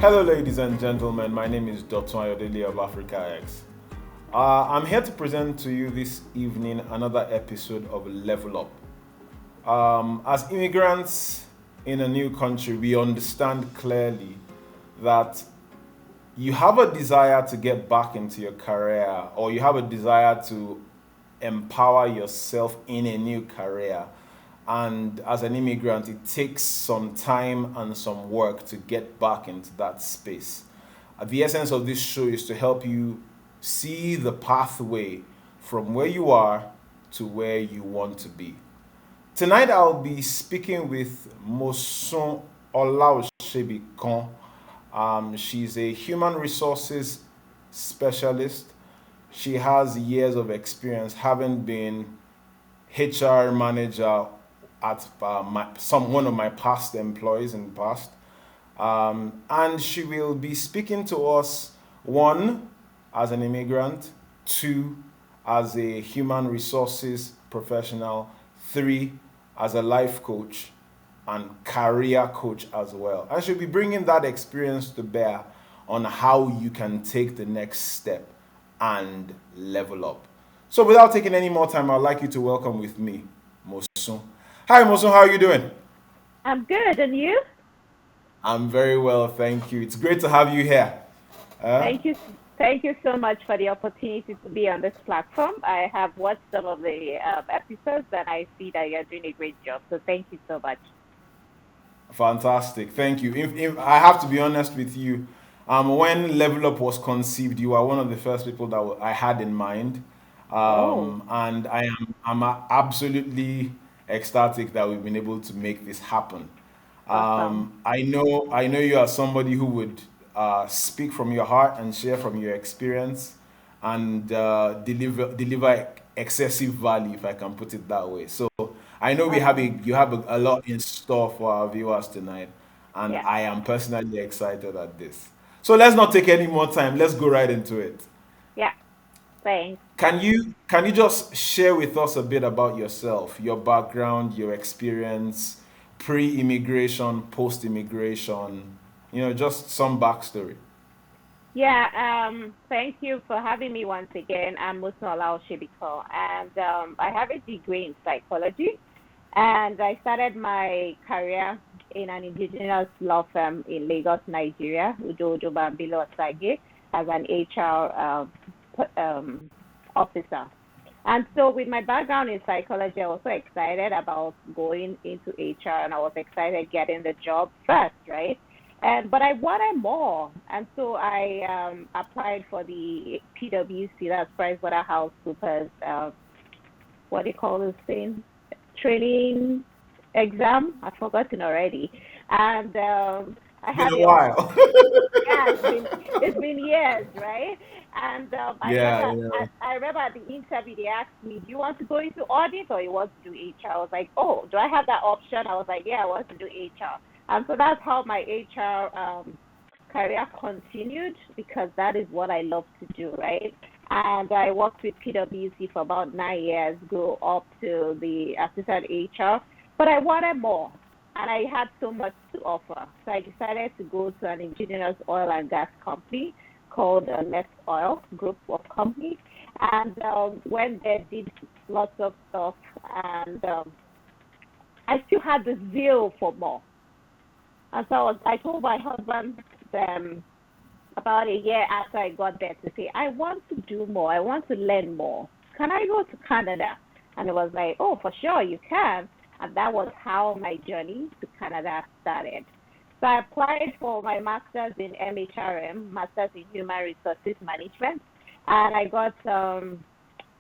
Hello, ladies and gentlemen. My name is Dr. Ayodele of AfricaX. I'm here to present to you this evening another episode of Level Up. As immigrants in a new country, we understand clearly that you have a desire to get back into your career, or you have a desire to empower yourself in a new career. And as an immigrant, it takes some time and some work to get back into that space. The essence of this show is to help you see the pathway from where you are to where you want to be. Tonight, I'll be speaking with Mosun Olaosebikan. She's a human resources specialist. She has years of experience having been HR manager at one of my past employees in the past. And she will be speaking to us, one, as an immigrant, two, as a human resources professional, three, as a life coach, and career coach as well. And she'll be bringing that experience to bear on how you can take the next step and level up. So without taking any more time, I'd like you to welcome with me, Mosun. Hi, Mosun, how are you doing? I'm good, and you? I'm very well, thank you. It's great to have you here. Uh, Thank you, thank you so much for the opportunity to be on this platform. I have watched some of the episodes, and I see that you're doing a great job. So thank you so much. Fantastic, thank you. If I have to be honest with you, when Level Up was conceived, you are one of the first people that I had in mind, Oh, and I'm absolutely ecstatic that we've been able to make this happen. awesome. I know you are somebody who would speak from your heart and share from your experience and deliver excessive value, if I can put it that way. So I know Awesome. you have a lot in store for our viewers tonight, and Yeah, I am personally excited at this. So let's not take any more time. Let's go right into it. yeah, thanks. Can you just share with us a bit about yourself, your background, your experience, pre-immigration, post-immigration, just some backstory. Yeah, thank you for having me once again. I'm Mosun Olaosebikan, and I have a degree in psychology, and I started my career in an indigenous law firm in Lagos, Nigeria, Udo Udo Bambilo Osage, as an HR officer. And so, with my background in psychology, I was so excited about going into HR, and I was excited getting the job first, right? And but I wanted more, and so I applied for the PwC, that's PricewaterhouseCoopers. What do you call this thing? Training exam. I've forgotten already. And I Been had a the while. yeah, it's been years, right? And Yeah, yeah. I remember at the interview they asked me, "Do you want to go into audit or you want to do HR?" I was like, "Oh, do I have that option?" I was like, "Yeah, I want to do HR." And so that's how my HR career continued because that is what I love to do, right? And I worked with PwC for about 9 years, go up to the assistant HR, but I wanted more and I had so much to offer. So I decided to go to an indigenous oil and gas company called Nest Oil Group of Companies, and went there, did lots of stuff, and I still had the zeal for more. And so I told my husband about a year after I got there to say, I want to do more. I want to learn more. Can I go to Canada? And it was like, oh, for sure, you can. And that was how my journey to Canada started. So I applied for my master's in MHRM, master's in human resources management, and I got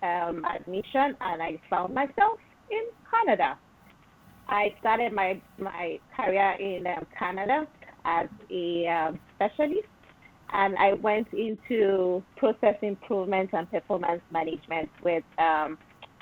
admission, and I found myself in Canada. I started my career in Canada as a specialist, and I went into process improvement and performance management with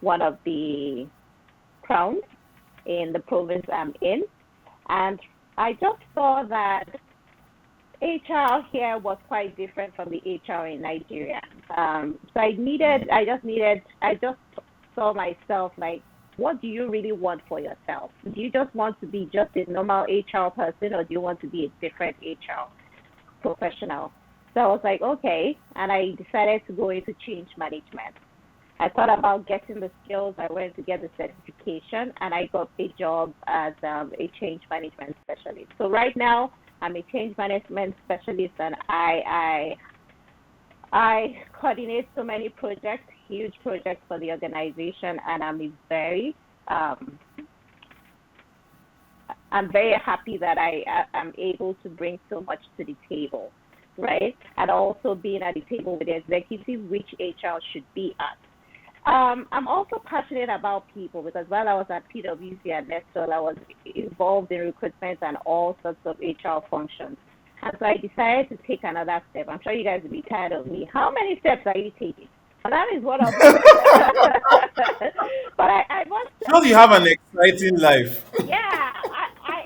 one of the crowns in the province I'm in. And I just saw that HR here was quite different from the HR in Nigeria. So I just saw myself like, what do you really want for yourself? Do you just want to be just a normal HR person, or do you want to be a different HR? professional. So I was like, okay, and I decided to go into change management. I thought about getting the skills. I went to get the certification, and I got a job as a change management specialist. So right now, I'm a change management specialist, and I coordinate so many projects, huge projects for the organization, and um, I'm very happy that I am able to bring so much to the table, right? And also being at the table with the executive, which HR should be at. I'm also passionate about people because while I was at PwC and Nestle, I was involved in recruitment and all sorts of HR functions. And so I decided to take another step. I'm sure you guys will be tired of me. How many steps are you taking? And that is one of them. But I must Sure, you have an exciting life. yeah,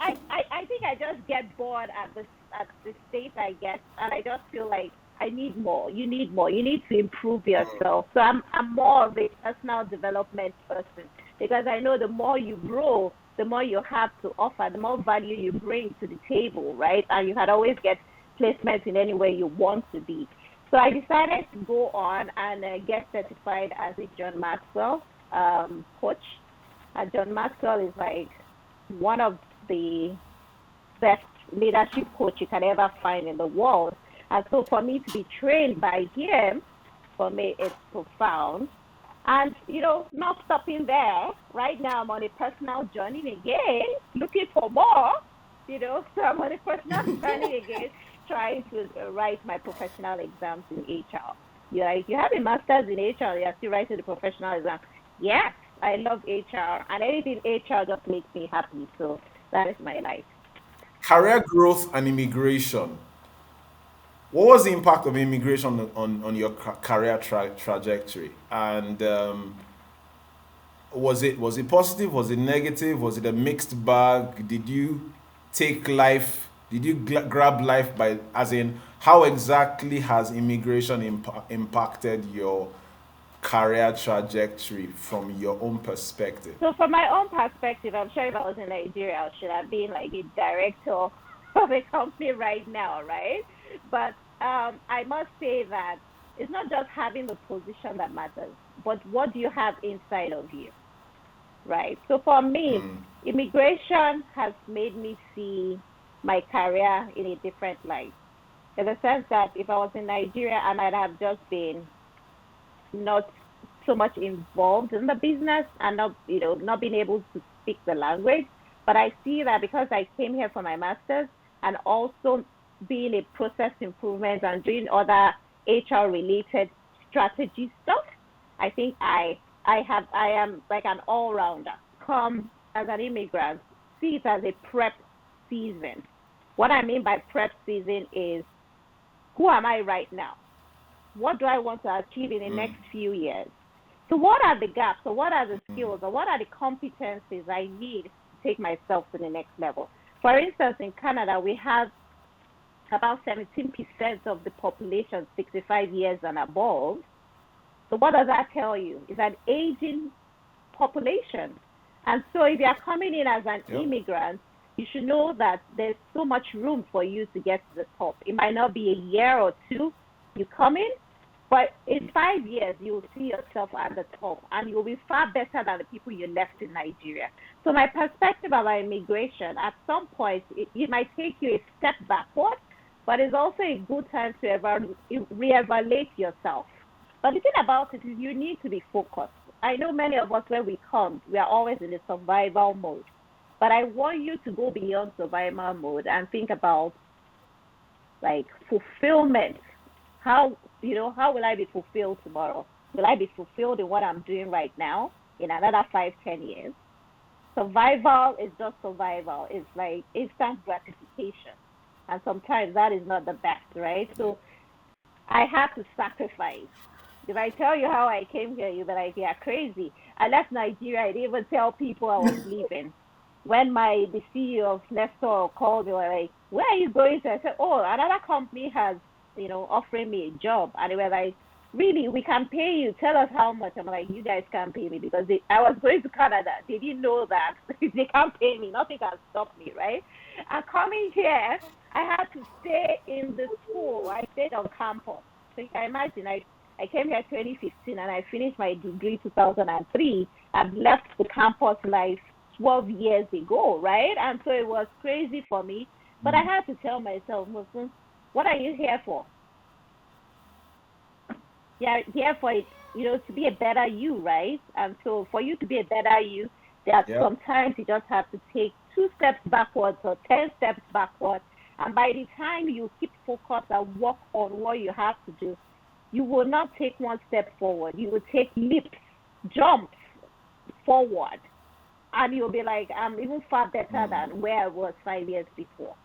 I think I just get bored at the state I get, and I just feel like I need more. You need more. You need to improve yourself. So I'm more of a personal development person because I know the more you grow, the more you have to offer, the more value you bring to the table, right? And you can always get placements in any way you want to be. So I decided to go on and get certified as a John Maxwell coach. John Maxwell is like one of the best leadership coach you can ever find in the world. And so for me to be trained by him, for me, it's profound. And, not stopping there. Right now, I'm on a personal journey again, looking for more, So I'm on a personal journey again, trying to write my professional exams in HR. You're like, you have a master's in HR, you're still writing the professional exam. Yes, I love HR, and anything HR just makes me happy. So that is my life. Career growth and immigration. What was the impact of immigration on your career trajectory? And was it positive? Was it negative? Was it a mixed bag? Did you take life? Did you grab life by, as in, how exactly has immigration impacted your career trajectory from your own perspective? So from my own perspective, I'm sure if I was in Nigeria, I should have been like a director of a company right now, right? But I must say that it's not just having the position that matters, but what do you have inside of you, right? So for me, immigration has made me see my career in a different light. In the sense that if I was in Nigeria, I might have just been not so much involved in the business and not being able to speak the language. But I see that because I came here for my master's and also being a process improvement and doing other HR related strategy stuff, I think I am like an all rounder. Come as an immigrant, see it as a prep season. What I mean by prep season is who am I right now? What do I want to achieve in the next few years? So what are the gaps or what are the skills or what are the competencies I need to take myself to the next level? For instance, in Canada, we have about 17% of the population 65 years and above. So what does that tell you? It's an aging population. And so if you are coming in as an immigrant, you should know that there's so much room for you to get to the top. It might not be a year or two you come in, but in 5 years, you will see yourself at the top and you'll be far better than the people you left in Nigeria. So my perspective about immigration, at some point, it might take you a step backward, but it's also a good time to reevaluate yourself. But the thing about it is you need to be focused. I know many of us, when we come, we are always in a survival mode. But I want you to go beyond survival mode and think about like fulfillment. How will I be fulfilled tomorrow? Will I be fulfilled in what I'm doing right now in another 5, 10 years? Survival is just survival. It's like instant gratification. And sometimes that is not the best, right? So I have to sacrifice. If I tell you how I came here, you'll be like, yeah, crazy. I left Nigeria. I didn't even tell people I was leaving. When the CEO of Nestle called me, they were like, where are you going to? I said, oh, another company has, offering me a job. And they were like, really, we can pay you. Tell us how much. I'm like, you guys can't pay me because I was going to Canada. They didn't know that. They can't pay me. Nothing can stop me, right? I'm coming here I had to stay in the school. I stayed on campus. So you can imagine, I came here 2015 and I finished my degree 2003. I've left the campus life 12 years ago, right? And so it was crazy for me. But I Mm. had to tell myself, Mosun, what are you here for? You're here for it, to be a better you, right? And so for you to be a better you, there are Yep. sometimes you just have to take 2 steps backwards or 10 steps backwards. And by the time you keep focused and work on what you have to do, you will not take one step forward. You will take leaps, jumps forward. And you'll be like, I'm even far better Mm. than where I was 5 years before.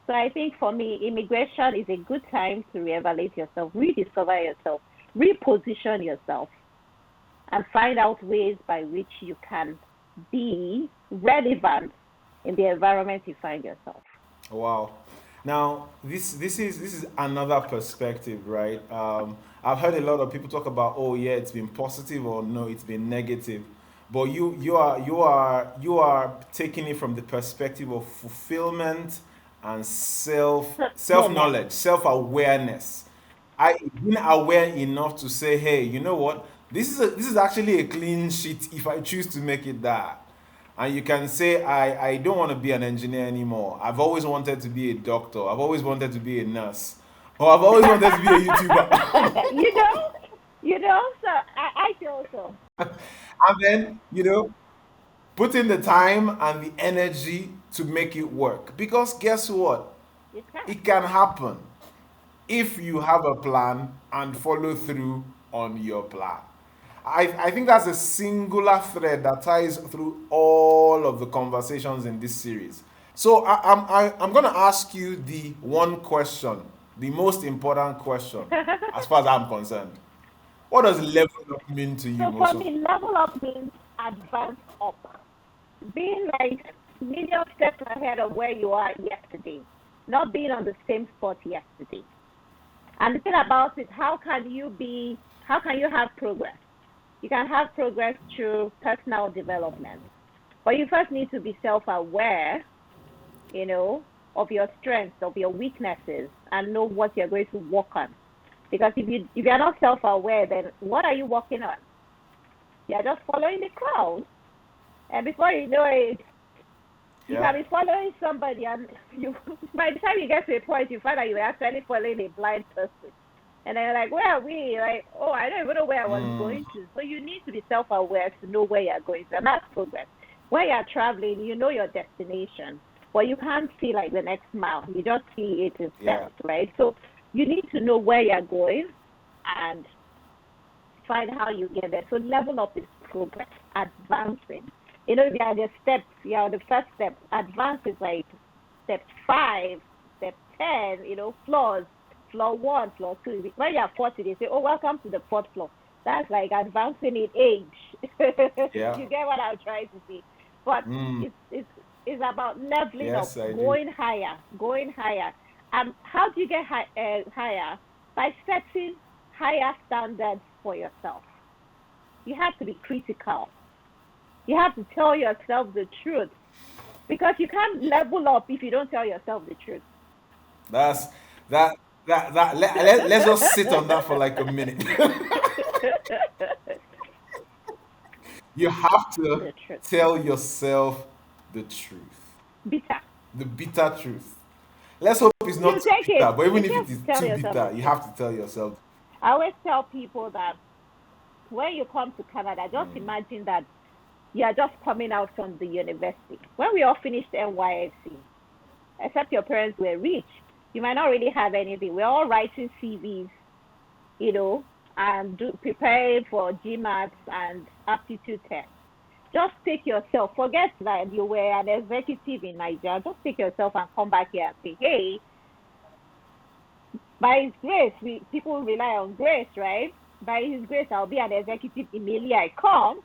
So I think for me, immigration is a good time to reevaluate yourself, rediscover yourself, reposition yourself, and find out ways by which you can be relevant in the environment you find yourself. Wow. Now, this is another perspective, right? I've heard a lot of people talk about, oh yeah, it's been positive, or no, it's been negative. But you are taking it from the perspective of fulfillment and self Moment. knowledge, self awareness. I being aware enough to say, hey, you know what? This is actually a clean sheet if I choose to make it that. And you can say, I don't want to be an engineer anymore. I've always wanted to be a doctor. I've always wanted to be a nurse. Or I've always wanted to be a YouTuber. you know, so I feel so. And then, put in the time and the energy to make it work. Because guess what? You can. It can happen if you have a plan and follow through on your plan. I think that's a singular thread that ties through all of the conversations in this series. So I'm going to ask you the one question, the most important question, as far as I'm concerned. What does level up mean to you, So for Mosun? me, level up means advance up. Being like million steps ahead of where you are yesterday, not being on the same spot yesterday. And the thing about it, how can you have progress? You can have progress through personal development. But you first need to be self aware, you know, of your strengths, of your weaknesses, and know what you're going to work on. Because if you're not self aware, then what are you working on? You're just following the crowd. And before you know it, you Yeah. can be following somebody, and you by the time you get to a point, you find that you're actually following a blind person. And then you're like, where are we? Like, oh, I don't even know where I was Mm, going to. So you need to be self aware to know where you're going to. And that's progress. When you're traveling, you know your destination, but you can't see like the next mile. You just see it in yeah. steps, right? So you need to know where you're going and find how you get there. So level up is progress, advancing. If you are the steps, you are the first step. Advance is like step 5, step 10, floors, floor 1, floor 2. When you are 40, they say, oh, welcome to the fourth floor. That's like advancing in age. Yeah. You get what I'm trying to say? But Mm, it's about leveling up, yes, I do. going higher, going higher. How do you get higher? By setting higher standards for yourself. You have to be critical. You have to tell yourself the truth because you can't level up if you don't tell yourself the truth. That's that let's just sit on that for like a minute. You have to The truth. tell yourself the truth, Bitter. the bitter truth. Let's hope it's You not too take it. bitter, but You even if it just is tell too yourself the bitter, you truth. have to tell yourself. I always tell people that when you come to Canada, just Mm, imagine that you are just coming out from the university. When we all finished NYSC, except your parents were rich, you might not really have anything. We're all writing CVs, you know, and preparing for GMATs and aptitude tests. Just take yourself, forget that you were an executive in Nigeria. Just take yourself and come back here and say, hey, by His grace, people rely on grace, right? By His grace, I'll be an executive immediately I come.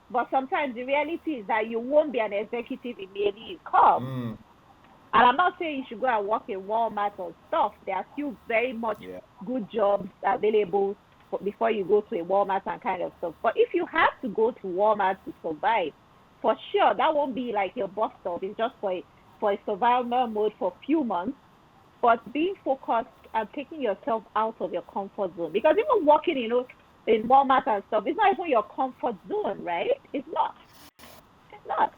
But sometimes the reality is that you won't be an executive immediately you come. mm, And I'm not saying you should go and work in Walmart or stuff. There are still very much yeah. good jobs available before you go to a Walmart and kind of stuff. But if you have to go to Walmart to survive, for sure that won't be like your bus stop. It's just for a survival mode for a few months. but being focused and taking yourself out of your comfort zone. Because even walking, in Walmart and stuff, it's not even your comfort zone, right? It's not. It's not.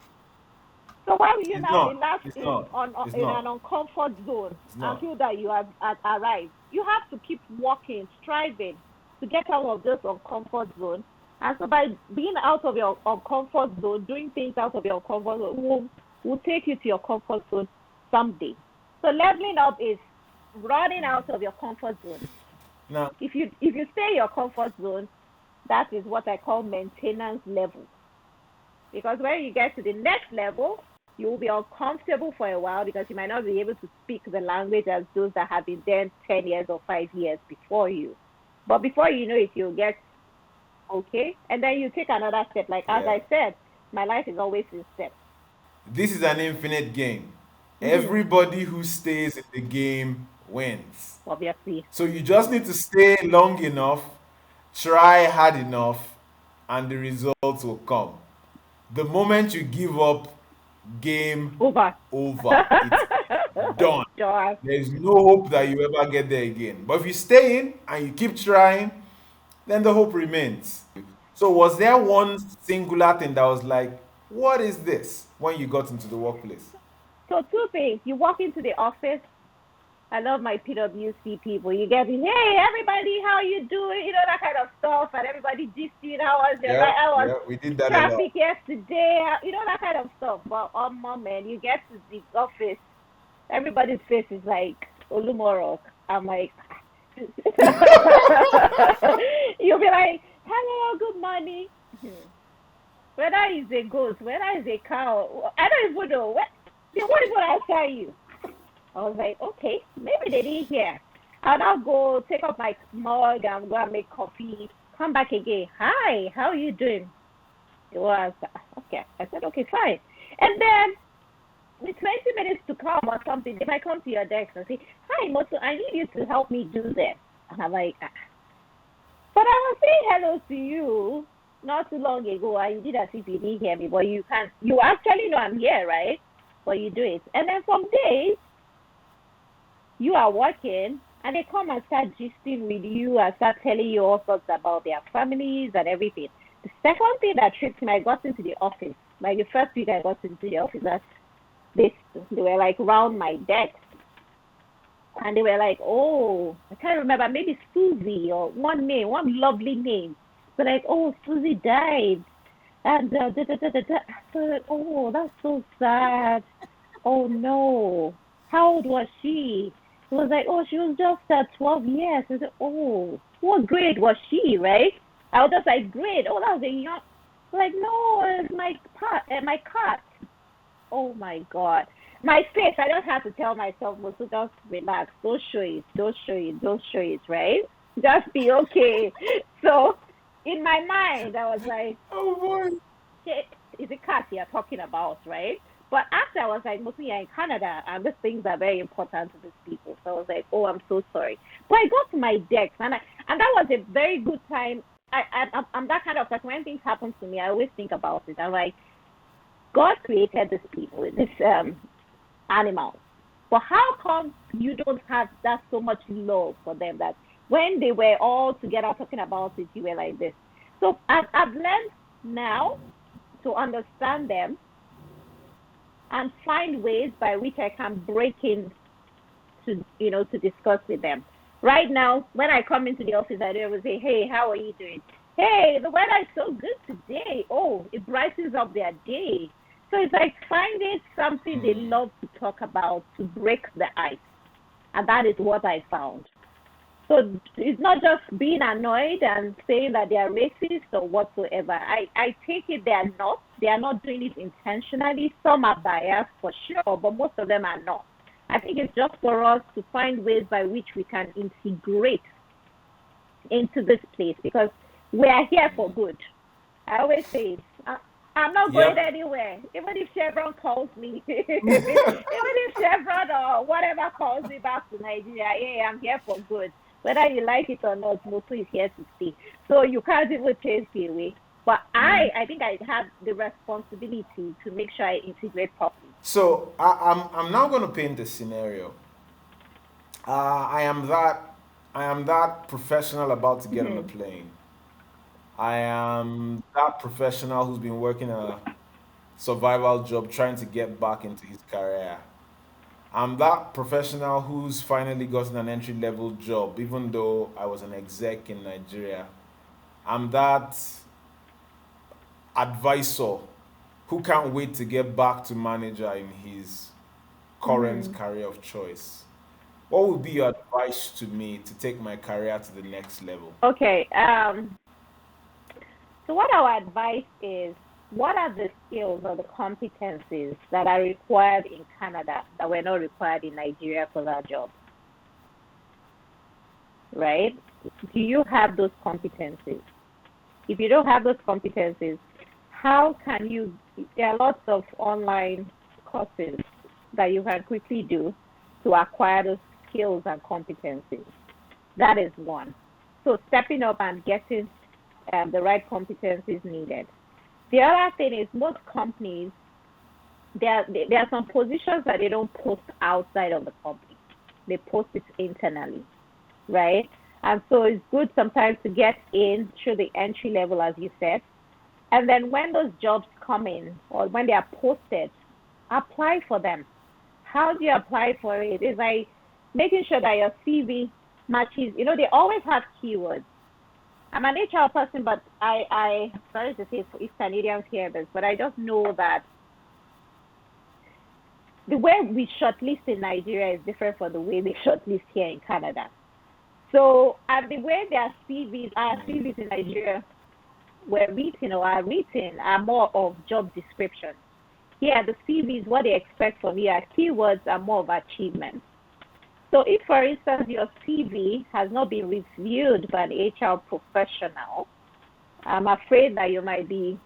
So why will you It's now not. relax It's in not. on It's in not. an uncomfort zone It's and not. feel that you have arrived? You have to keep walking, striving to get out of this uncomfort zone. And so by being out of your uncomfort zone, doing things out of your comfort zone will take you to your comfort zone someday. So leveling up is running out of your comfort zone. Now, If you stay in your comfort zone, that is what I call maintenance level. Because when you get to the next level, you will be uncomfortable for a while because you might not be able to speak the language as those that have been there 10 years or 5 years before you. But before you know it, you'll get okay. And then you take another step. Like as yeah. I said, my life is always in steps. This is an infinite game. Mm-hmm. Everybody who stays in the game wins. Obviously. So you just need to stay long enough, try hard enough, and the results will come. The moment you give up, game Over. over. It's done. Sure. There's no hope that you ever get there again. But if you stay in and you keep trying, then the hope remains. So, was there one singular thing that was like, what is this when you got into the workplace? So two things. You walk into the office. I love my PWC people. You get, hey, everybody, how you doing? That kind of stuff. And everybody gisting, how was your Yeah, night? I was yeah, we did that a lot. traffic yesterday. That kind of stuff. But man, you get to the office, everybody's face is like Olumorok. I'm like, you'll be like, hello, good morning. Whether it's a goat, whether it's a cow, I don't even know. They won't even answer you. I was like, okay, maybe they didn't hear. And I'll go take up my mug and go and make coffee. Come back again. Hi, how are you doing? It was okay. I said, okay, fine. And then with 20 minutes to come or something, they might come to your desk and say, hi, Mosun, I need you to help me do this. And I'm like, but I was saying hello to you not too long ago, and you did as if you didn't hear me, but you actually know I'm here, right? But you do it. And then some days, you are working, and they come and start gisting with you and start telling you all sorts about their families and everything. The second thing that tripped me, I got into the office. Like the first week I got into the office, they were like round my desk. And they were like, oh, I can't remember, maybe Susie or one name, one lovely name. So like, oh, Susie died. And So like, oh, that's so sad. Oh no. How old was she? It was like, oh, she was just 12 years. I said, oh, what grade was she, right? I was just like, grade. Oh, that was a young. Like, no, it's my cat. Oh my God. My face, I just have to tell myself, Musu, just relax. Don't show it. Don't show it. Don't show it, right? Just be okay. So in my mind, I was like, Oh boy. shit, is it cat you're talking about, right? But after I was like, mostly you're in Canada, and these things are very important to these people. So I was like, oh, I'm so sorry. But I got to my desk, and that was a very good time. I'm that kind of person. When things happen to me, I always think about it. I'm like, God created these people, these animals. But how come you don't have that so much love for them that when they were all together talking about it, you were like this? So I've learned now to understand them and find ways by which I can break in to discuss with them. Right now, when I come into the office, I always say, hey, how are you doing? Hey, the weather is so good today. Oh, it brightens up their day. So it's like finding something they love to talk about to break the ice. And that is what I found. So it's not just being annoyed and saying that they are racist or whatsoever. I take it they are not. They are not doing it intentionally. Some are biased for sure, but most of them are not. I think it's just for us to find ways by which we can integrate into this place because we are here for good. I always say it. I'm not going Yep. anywhere. Even if Chevron calls me, even if Chevron or whatever calls me back to Nigeria, hey, I'm here for good. Whether you like it or not, Mosu is here to stay. So you can't even chase me away. But I think I have the responsibility to make sure I integrate properly. So I'm now going to paint a scenario. I am that professional about to get on a Mhm. plane. I am that professional who's been working a survival job trying to get back into his career. I'm that professional who's finally gotten an entry level job, even though I was an exec in Nigeria. I'm that advisor who can't wait to get back to manager in his current Mhm. career of choice. What would be your advice to me to take my career to the next level? Okay. So what our advice is, what are the skills or the competencies that are required in Canada that were not required in Nigeria for that job, right? Do you have those competencies? If you don't have those competencies, how can you? There are lots of online courses that you can quickly do to acquire those skills and competencies. That is one. So stepping up and getting the right competencies needed. The other thing is most companies, there are some positions that they don't post outside of the company. They post it internally, right? And so it's good sometimes to get in through the entry level, as you said. And then when those jobs come in or when they are posted, apply for them. How do you apply for it? It's like making sure that your CV matches. They always have keywords. I'm an HR person, but I sorry to say if Canadians hear this, but I just know that the way we shortlist in Nigeria is different from the way we shortlist here in Canada. So, and the way their CVs, our CVs in Nigeria were written or are written are more of job descriptions. Here, the CVs, what they expect from you are keywords are more of achievements. So, if, for instance, your CV has not been reviewed by an HR professional, I'm afraid that you might be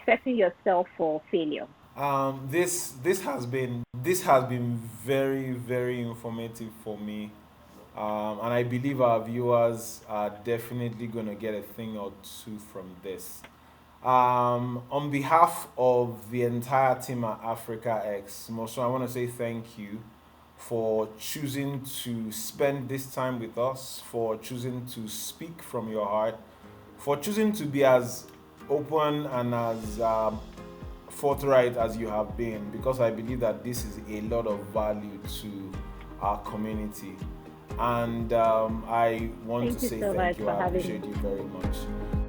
setting yourself for failure. This has been very very informative for me, and I believe our viewers are definitely gonna get a thing or two from this. On behalf of the entire team at Africa X, Mosun, I want to say thank you for choosing to spend this time with us, for choosing to speak from your heart, for choosing to be as open and as forthright as you have been, because I believe that this is a lot of value to our community. And I want to Thank you say so thank much you. for I having me. appreciate you very much.